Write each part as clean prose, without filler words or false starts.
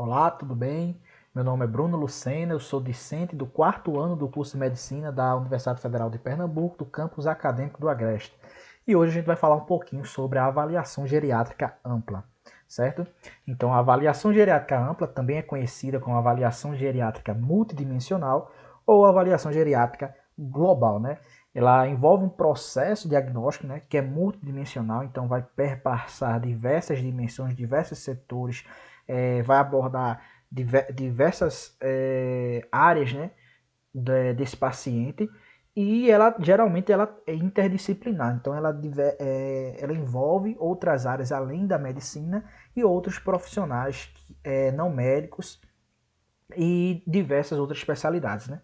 Olá, tudo bem? Meu nome é Bruno Lucena, eu sou discente do quarto ano do curso de Medicina da Universidade Federal de Pernambuco, do campus acadêmico do Agreste. E hoje a gente vai falar um pouquinho sobre a avaliação geriátrica ampla, certo? Então, a avaliação geriátrica ampla também é conhecida como avaliação geriátrica multidimensional ou avaliação geriátrica global, né? Ela envolve um processo diagnóstico, né, que é multidimensional, então vai perpassar diversas dimensões, diversos setores, vai abordar diversas áreas, né, desse paciente, e ela geralmente ela é interdisciplinar, então ela envolve outras áreas além da medicina e outros profissionais não médicos e diversas outras especialidades, né?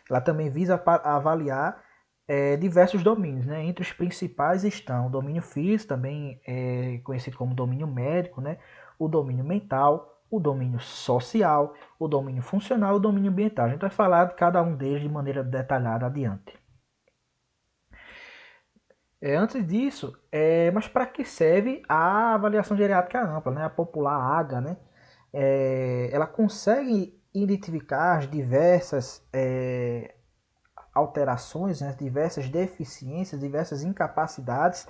Ela também visa avaliar diversos domínios, né? Entre os principais estão o domínio físico, também conhecido como domínio médico, né? O domínio mental, o domínio social, o domínio funcional e o domínio ambiental. A gente vai falar de cada um deles de maneira detalhada adiante. Antes disso, mas para que serve a avaliação geriátrica ampla, né? A popular AGA, né? Ela consegue identificar as diversas alterações, né, diversas deficiências, diversas incapacidades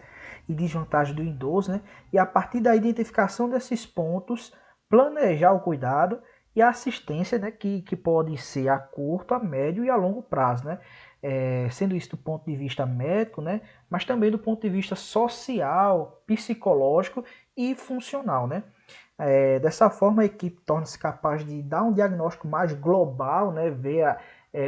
e desvantagens do idoso, né, e a partir da identificação desses pontos, planejar o cuidado e a assistência, né, que pode ser a curto, a médio e a longo prazo, né, sendo isso do ponto de vista médico, né, mas também do ponto de vista social, psicológico e funcional, né. Dessa forma, a equipe torna-se capaz de dar um diagnóstico mais global, né, ver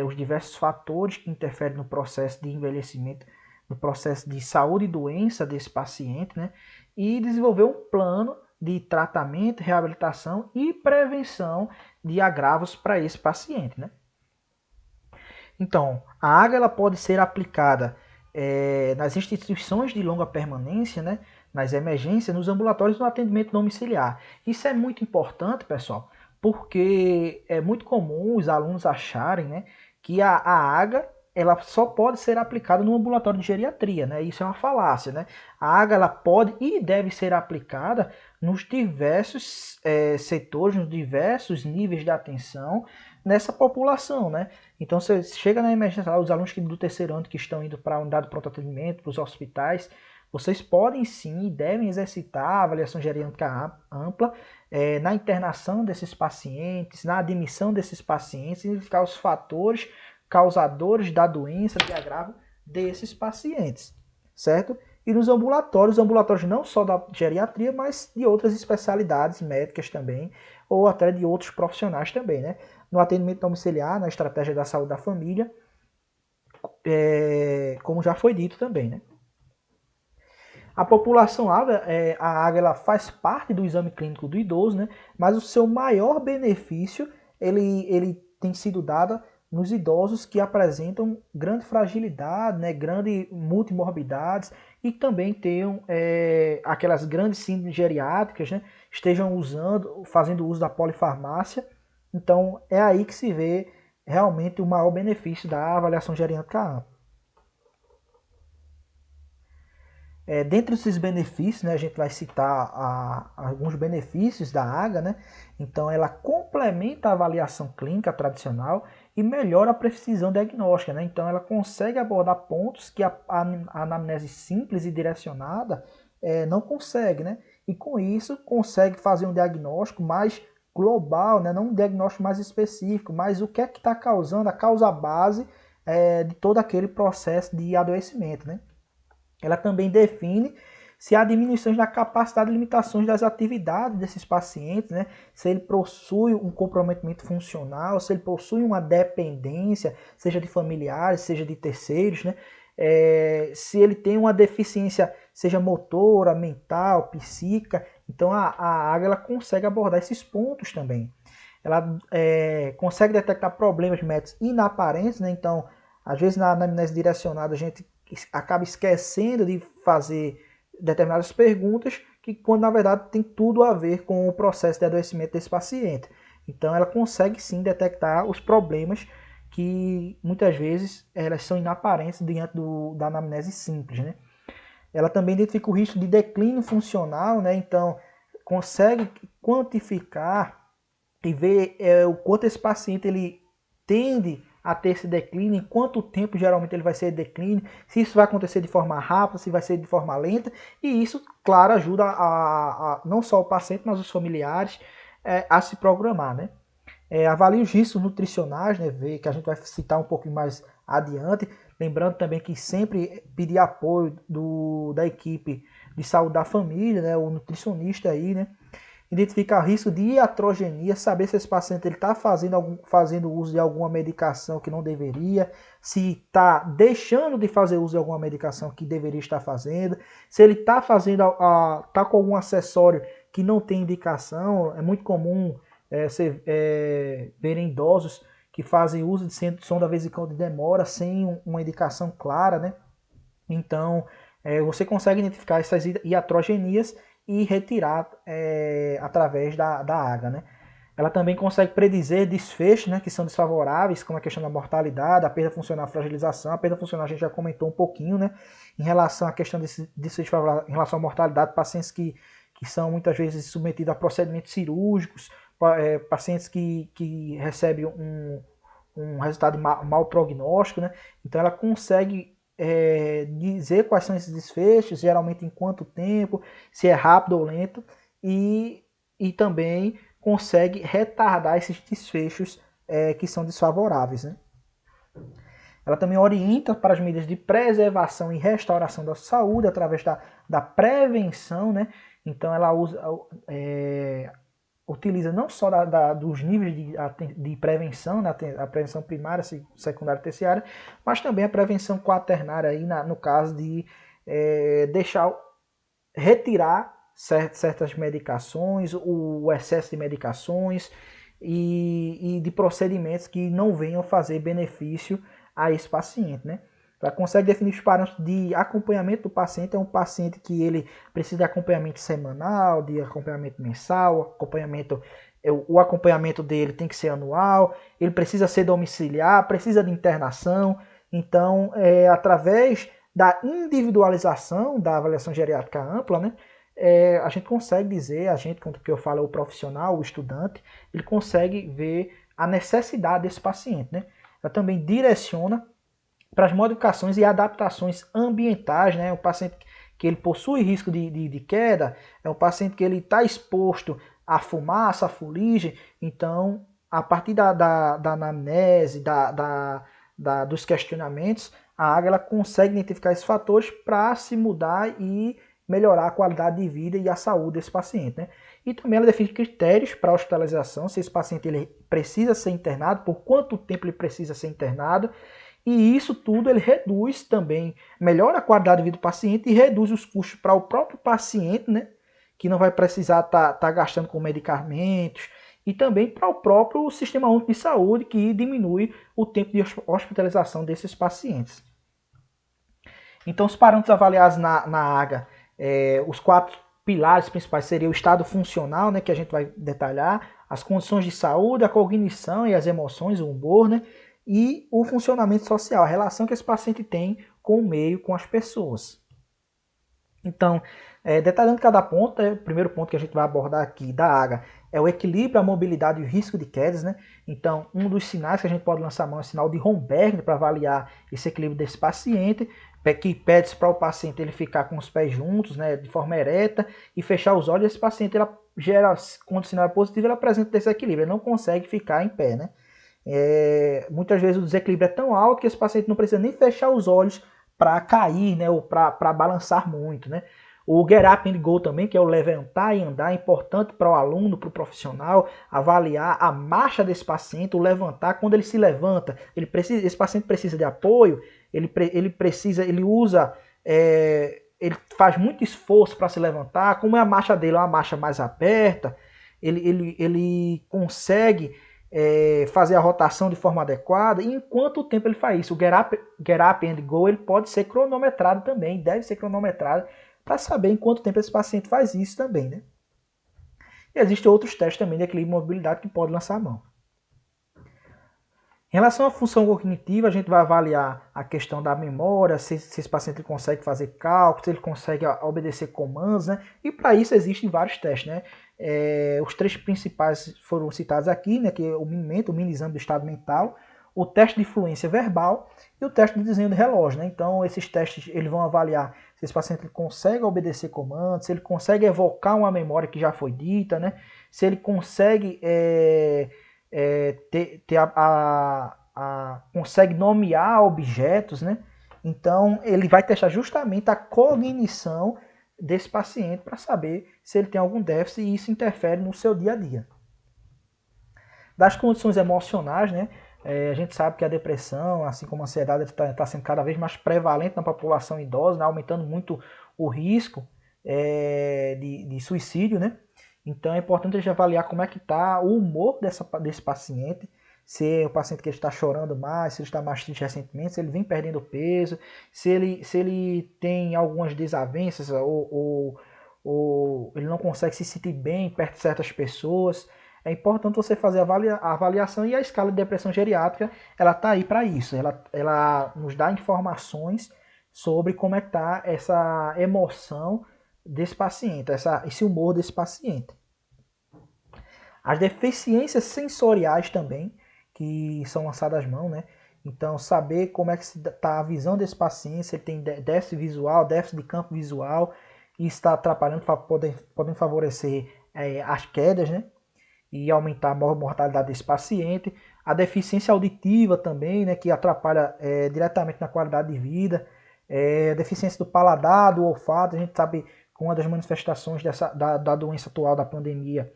os diversos fatores que interferem no processo de envelhecimento, no processo de saúde e doença desse paciente, né, e desenvolver um plano de tratamento, reabilitação e prevenção de agravos para esse paciente, né. Então, a água ela pode ser aplicada nas instituições de longa permanência, né, nas emergências, nos ambulatórios no atendimento domiciliar. Isso é muito importante, pessoal, porque é muito comum os alunos acharem, né, que a AGA ela só pode ser aplicada no ambulatório de geriatria, né? Isso é uma falácia, né? A AGA ela pode e deve ser aplicada nos diversos setores, nos diversos níveis de atenção nessa população, né? Então você chega na emergência, os alunos do terceiro ano que estão indo para a unidade de pronto atendimento, para os hospitais, vocês podem sim e devem exercitar a avaliação geriátrica ampla na internação desses pacientes, na admissão desses pacientes, identificar os fatores causadores da doença, de agravo desses pacientes, certo? E nos ambulatórios não só da geriatria, mas de outras especialidades médicas também, ou até de outros profissionais também, né? No atendimento domiciliar, na estratégia da saúde da família, como já foi dito também, né? A população AGA, a AGA ela faz parte do exame clínico do idoso, né? Mas o seu maior benefício ele tem sido dado nos idosos que apresentam grande fragilidade, né? Grande multimorbidades e também tenham aquelas grandes síndromes geriátricas, né? Estejam fazendo uso da polifarmácia. Então é aí que se vê realmente o maior benefício da avaliação geriátrica ampla. Dentre esses benefícios, né, a gente vai citar alguns benefícios da AGA, né? Então, ela complementa a avaliação clínica tradicional e melhora a precisão diagnóstica, né? Então, ela consegue abordar pontos que a anamnese simples e direcionada não consegue, né? E com isso, consegue fazer um diagnóstico mais global, né? Não um diagnóstico mais específico, mas o que é que está causando, a causa base de todo aquele processo de adoecimento, né? Ela também define se há diminuições na capacidade e limitações das atividades desses pacientes, né? Se ele possui um comprometimento funcional, se ele possui uma dependência, seja de familiares, seja de terceiros, né? Se ele tem uma deficiência, seja motora, mental, psíquica. Então a AGA ela consegue abordar esses pontos também. Ela consegue detectar problemas médicos inaparentes, né? Então, às vezes na anamnese direcionada a gente acaba esquecendo de fazer determinadas perguntas que quando na verdade tem tudo a ver com o processo de adoecimento desse paciente. Então ela consegue sim detectar os problemas que muitas vezes elas são inaparentes diante da anamnese simples, né? Ela também identifica o risco de declínio funcional, né? Então consegue quantificar e ver o quanto esse paciente ele tende a ter esse declínio, em quanto tempo geralmente ele vai ser declínio, se isso vai acontecer de forma rápida, se vai ser de forma lenta, e isso, claro, ajuda não só o paciente, mas os familiares a se programar, né? Avalie os riscos nutricionais, né, que a gente vai citar um pouquinho mais adiante, lembrando também que sempre pedir apoio da equipe de saúde da família, né, o nutricionista aí, né, identificar risco de iatrogenia, saber se esse paciente está fazendo uso de alguma medicação que não deveria, se está deixando de fazer uso de alguma medicação que deveria estar fazendo, se ele está tá com algum acessório que não tem indicação. É muito comum verem idosos que fazem uso de sonda vesical de demora sem uma indicação clara, né? Então, você consegue identificar essas iatrogenias e retirar através da AGA, né? Ela também consegue predizer desfechos, né, que são desfavoráveis, como a questão da mortalidade, a perda funcional, a fragilização. A perda funcional a gente já comentou um pouquinho, né, em relação à questão desse desfavorável, em relação à mortalidade, pacientes que são muitas vezes submetidos a procedimentos cirúrgicos, pacientes que recebem um resultado de mau prognóstico, né? Então ela consegue dizer quais são esses desfechos, geralmente em quanto tempo, se é rápido ou lento, e também consegue retardar esses desfechos que são desfavoráveis, né? Ela também orienta para as medidas de preservação e restauração da saúde através da prevenção, né? Então ela utiliza não só dos níveis de prevenção, né? A prevenção primária, secundária e terciária, mas também a prevenção quaternária, aí no caso de retirar certas medicações, o excesso de medicações e de procedimentos que não venham fazer benefício a esse paciente, né? Ela consegue definir os parâmetros de acompanhamento do paciente. É um paciente que ele precisa de acompanhamento semanal, de acompanhamento mensal, o acompanhamento dele tem que ser anual, ele precisa ser domiciliar, precisa de internação. Então, através da individualização da avaliação geriátrica ampla, né, a gente consegue dizer, quando eu falo o profissional, o estudante, ele consegue ver a necessidade desse paciente, né? Ela também direciona para as modificações e adaptações ambientais, né? O paciente que ele possui risco de queda, é um paciente que ele está exposto à fumaça, à fuligem. Então, a partir da anamnese, dos questionamentos, a AGA ela consegue identificar esses fatores para se mudar e melhorar a qualidade de vida e a saúde desse paciente, né? E também ela define critérios para a hospitalização, se esse paciente ele precisa ser internado, por quanto tempo ele precisa ser internado. E isso tudo ele reduz também, melhora a qualidade de vida do paciente e reduz os custos para o próprio paciente, né? Que não vai precisar tá gastando com medicamentos, e também para o próprio Sistema Único de Saúde, que diminui o tempo de hospitalização desses pacientes. Então, os parâmetros avaliados na AGA, os 4 pilares principais seriam o estado funcional, né, que a gente vai detalhar, as condições de saúde, a cognição e as emoções, o humor, né, e o funcionamento social, a relação que esse paciente tem com o meio, com as pessoas. Então, detalhando cada ponto, o primeiro ponto que a gente vai abordar aqui da AGA é o equilíbrio, a mobilidade e o risco de quedas, né? Então, um dos sinais que a gente pode lançar a mão é o sinal de Romberg para avaliar esse equilíbrio desse paciente, que pede para o paciente ele ficar com os pés juntos, né, de forma ereta, e fechar os olhos. Esse paciente, quando o sinal é positivo, ele apresenta desequilíbrio, ele não consegue ficar em pé, né? Muitas vezes o desequilíbrio é tão alto que esse paciente não precisa nem fechar os olhos para cair, né, ou para balançar muito, né? O get up and go também, que é o levantar e andar, é importante para o aluno, para o profissional, avaliar a marcha desse paciente, o levantar. Quando ele se levanta, esse paciente precisa de apoio, ele usa, ele faz muito esforço para se levantar. Como é a marcha dele, é uma marcha mais aberta, ele consegue fazer a rotação de forma adequada. E em quanto tempo ele faz isso? O get up and go ele pode ser cronometrado também, deve ser cronometrado, para saber em quanto tempo esse paciente faz isso também, né? E existem outros testes também de equilíbrio e mobilidade que pode lançar a mão. Em relação à função cognitiva, a gente vai avaliar a questão da memória, se esse paciente ele consegue fazer cálculos, se ele consegue obedecer comandos, né? E para isso existem vários testes, né? Os três principais foram citados aqui, né? Que é o Minimento, o mini exame do estado mental, o teste de fluência verbal e o teste de desenho de relógio, né? Então esses testes eles vão avaliar se esse paciente ele consegue obedecer comandos, se ele consegue evocar uma memória que já foi dita, né? Se ele consegue consegue nomear objetos, né? Então ele vai testar justamente a cognição desse paciente para saber se ele tem algum déficit e isso interfere no seu dia a dia. Das condições emocionais, né? A gente sabe que a depressão, assim como a ansiedade, está sendo cada vez mais prevalente na população idosa, né? Aumentando muito o risco de suicídio, né? Então é importante a gente avaliar como é que está o humor desse paciente, se o paciente que está chorando mais, se ele está mais triste recentemente, se ele vem perdendo peso, se ele tem algumas desavenças ou ele não consegue se sentir bem perto de certas pessoas. É importante você fazer a avaliação e a escala de depressão geriátrica, ela está aí para isso. Ela nos dá informações sobre como é que está essa emoção desse paciente, esse humor desse paciente. As deficiências sensoriais também, que são lançadas às mãos, né? Então, saber como é que está a visão desse paciente, se ele tem déficit visual, déficit de campo visual, e está atrapalhando, podem favorecer as quedas, né? E aumentar a mortalidade desse paciente. A deficiência auditiva também, né? Que atrapalha diretamente na qualidade de vida. A deficiência do paladar, do olfato, a gente sabe que uma das manifestações da doença atual, da pandemia,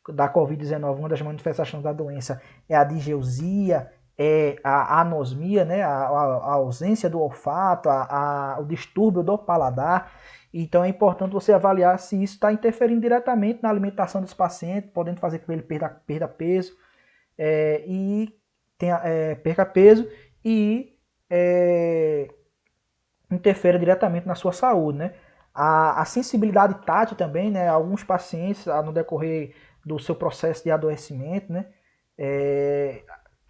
da Covid-19, uma das manifestações da doença é a digeusia, é a anosmia, né? A ausência do olfato, o distúrbio do paladar. Então é importante você avaliar se isso está interferindo diretamente na alimentação desse paciente, podendo fazer com que ele perca peso perca peso e interfere diretamente na sua saúde, né? A sensibilidade tátil também, né? Alguns pacientes, no decorrer do seu processo de adoecimento, né?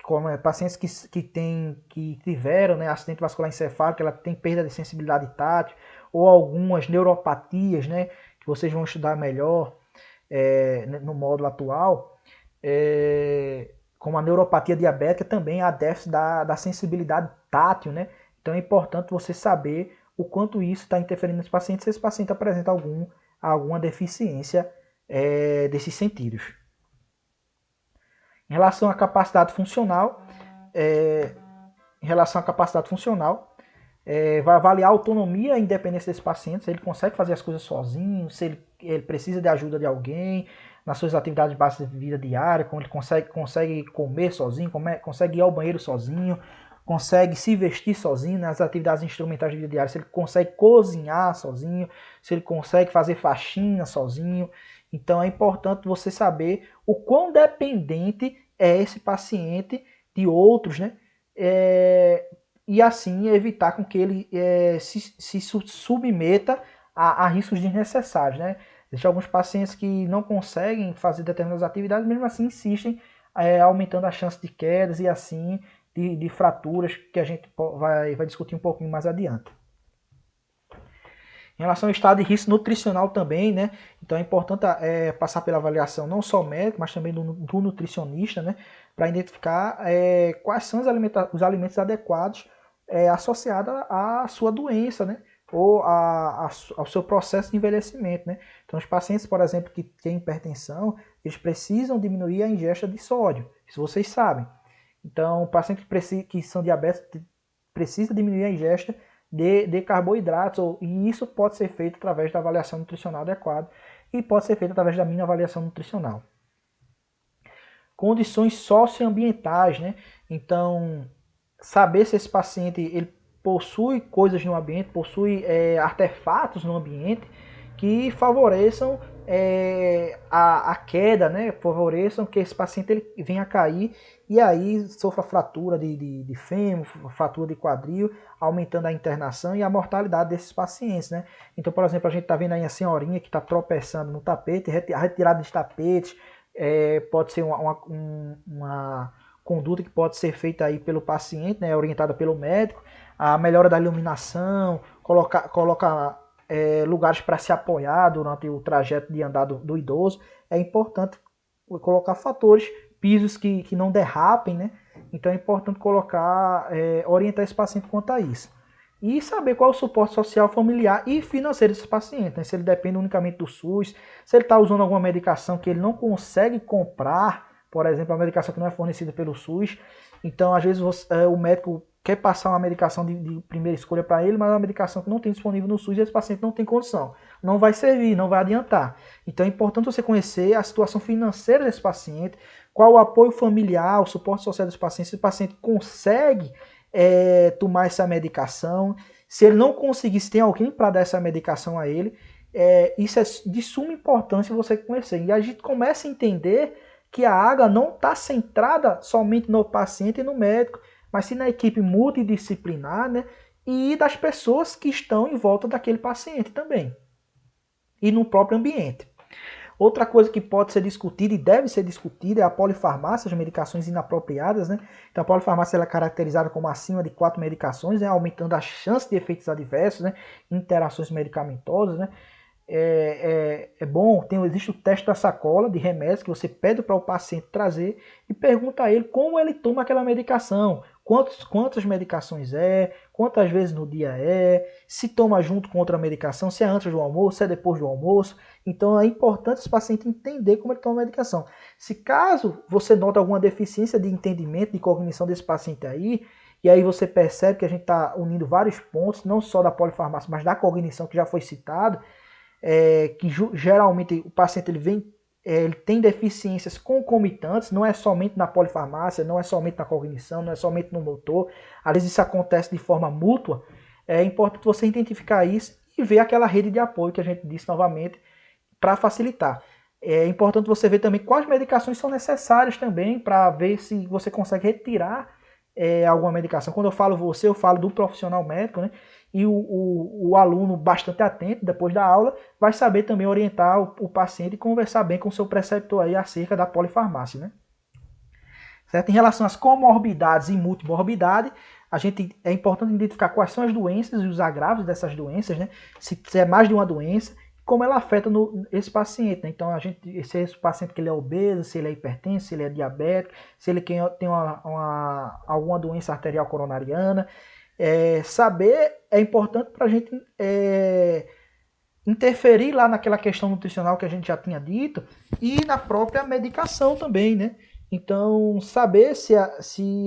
Como pacientes que tiveram, né, acidente vascular encefálico, ela tem perda de sensibilidade tátil, ou algumas neuropatias, né, que vocês vão estudar melhor no módulo atual, como a neuropatia diabética, também há déficit da sensibilidade tátil, né? Então é importante você saber o quanto isso está interferindo nesse paciente, se esse paciente apresenta alguma deficiência desses sentidos. Em relação à capacidade funcional, vai avaliar a autonomia e a independência desse paciente, se ele consegue fazer as coisas sozinho, se ele precisa de ajuda de alguém nas suas atividades básicas de vida diária, como ele consegue comer sozinho, consegue ir ao banheiro sozinho, consegue se vestir sozinho nas atividades instrumentais de vida diária, se ele consegue cozinhar sozinho, se ele consegue fazer faxina sozinho. Então é importante você saber o quão dependente é esse paciente de outros, né? E assim evitar com que ele se submeta a riscos desnecessários, né? Existem alguns pacientes que não conseguem fazer determinadas atividades, mesmo assim insistem, aumentando a chance de quedas e assim de fraturas, que a gente vai discutir um pouquinho mais adiante. Em relação ao estado de risco nutricional também, né? Então é importante passar pela avaliação não só médico, mas também do nutricionista, né? Para identificar quais são os alimentos adequados associados à sua doença, né? Ou ao seu processo de envelhecimento, né? Então os pacientes, por exemplo, que têm hipertensão, eles precisam diminuir a ingesta de sódio, isso vocês sabem. Então, pacientes que são diabéticos precisam diminuir a ingesta de carboidratos, e isso pode ser feito através da avaliação nutricional adequada e pode ser feito através da minha avaliação nutricional. Condições socioambientais, né? Então, saber se esse paciente ele possui coisas no ambiente, possui artefatos no ambiente que favoreçam a queda, né? Favoreçam que esse paciente ele venha a cair e aí sofra fratura de fêmur, fratura de quadril, aumentando a internação e a mortalidade desses pacientes, né? Então, por exemplo, a gente está vendo aí a senhorinha que está tropeçando no tapete, a retirada de tapetes pode ser conduta que pode ser feita aí pelo paciente, né, orientada pelo médico, a melhora da iluminação, colocar lugares para se apoiar durante o trajeto de andar do idoso. É importante colocar fatores, pisos que não derrapem, né? Então é importante orientar esse paciente quanto a isso. E saber qual é o suporte social, familiar e financeiro desse paciente, né? Se ele depende unicamente do SUS, se ele está usando alguma medicação que ele não consegue comprar, por exemplo, a medicação que não é fornecida pelo SUS. Então, às vezes, o médico quer passar uma medicação de primeira escolha para ele, mas é uma medicação que não tem disponível no SUS e esse paciente não tem condição. Não vai servir, não vai adiantar. Então é importante você conhecer a situação financeira desse paciente, qual o apoio familiar, o suporte social desse paciente, se o paciente consegue tomar essa medicação, se ele não conseguir, se tem alguém para dar essa medicação a ele, isso é de suma importância você conhecer. E a gente começa a entender que a AGA não está centrada somente no paciente e no médico, mas sim na equipe multidisciplinar, né, e das pessoas que estão em volta daquele paciente também, e no próprio ambiente. Outra coisa que pode ser discutida e deve ser discutida é a polifarmácia, as medicações inapropriadas, né? Então a polifarmácia ela é caracterizada como acima de 4 medicações, né, aumentando a chance de efeitos adversos, né, interações medicamentosas, né? Bom, existe o teste da sacola de remédios que você pede para o paciente trazer e pergunta a ele como ele toma aquela medicação, quantas medicações quantas vezes no dia se toma junto com outra medicação, se é antes do almoço, se é depois do almoço. Então é importante esse paciente entender como ele toma a medicação. Se caso você nota alguma deficiência de entendimento, de cognição desse paciente aí, e aí você percebe que a gente está unindo vários pontos, não só da polifarmácia, mas da cognição que já foi citado, que geralmente o paciente ele tem deficiências concomitantes, não é somente na polifarmácia, não é somente na cognição, não é somente no motor, às vezes isso acontece de forma mútua. É importante você identificar isso e ver aquela rede de apoio que a gente disse novamente para facilitar. É importante você ver também quais medicações são necessárias também para ver se você consegue retirar alguma medicação. Quando eu falo você, eu falo do profissional médico, né? E o aluno bastante atento, depois da aula, vai saber também orientar o paciente e conversar bem com o seu preceptor aí acerca da polifarmácia, né? Certo? Em relação às comorbidades e multimorbidade, é importante identificar quais são as doenças e os agravos dessas doenças, né? Se é mais de uma doença, como ela afeta esse paciente, né? Então, se esse paciente que ele é obeso, se ele é hipertenso, se ele é diabético, se ele tem alguma doença arterial coronariana, saber é importante para a gente interferir lá naquela questão nutricional que a gente já tinha dito e na própria medicação também, né? Então, saber se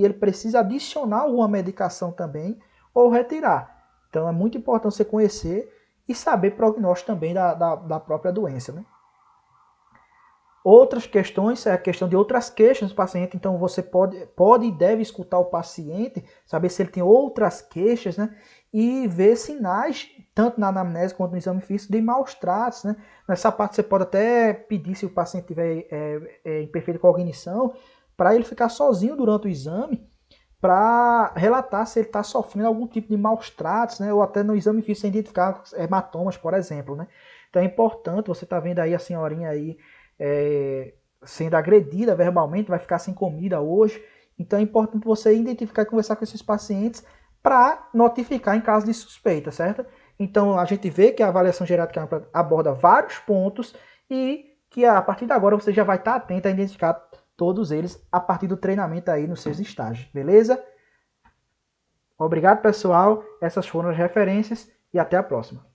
ele precisa adicionar alguma medicação também ou retirar. Então, é muito importante você conhecer e saber prognóstico também da própria doença, né? Outras questões é a questão de outras queixas do paciente. Então você pode e deve escutar o paciente, saber se ele tem outras queixas, né? E ver sinais, tanto na anamnese quanto no exame físico, de maus tratos, né? Nessa parte você pode até pedir, se o paciente tiver em perfeita cognição, para ele ficar sozinho durante o exame, para relatar se ele está sofrendo algum tipo de maus tratos, né? Ou até no exame físico identificar hematomas, por exemplo, né? Então é importante, você está vendo aí a senhorinha aí sendo agredida verbalmente, vai ficar sem comida hoje. Então é importante você identificar e conversar com esses pacientes para notificar em caso de suspeita, certo? Então a gente vê que a avaliação geriátrica aborda vários pontos e que a partir de agora você já vai estar atento a identificar todos eles a partir do treinamento aí nos seus estágios, beleza? Obrigado, pessoal. Essas foram as referências e até a próxima.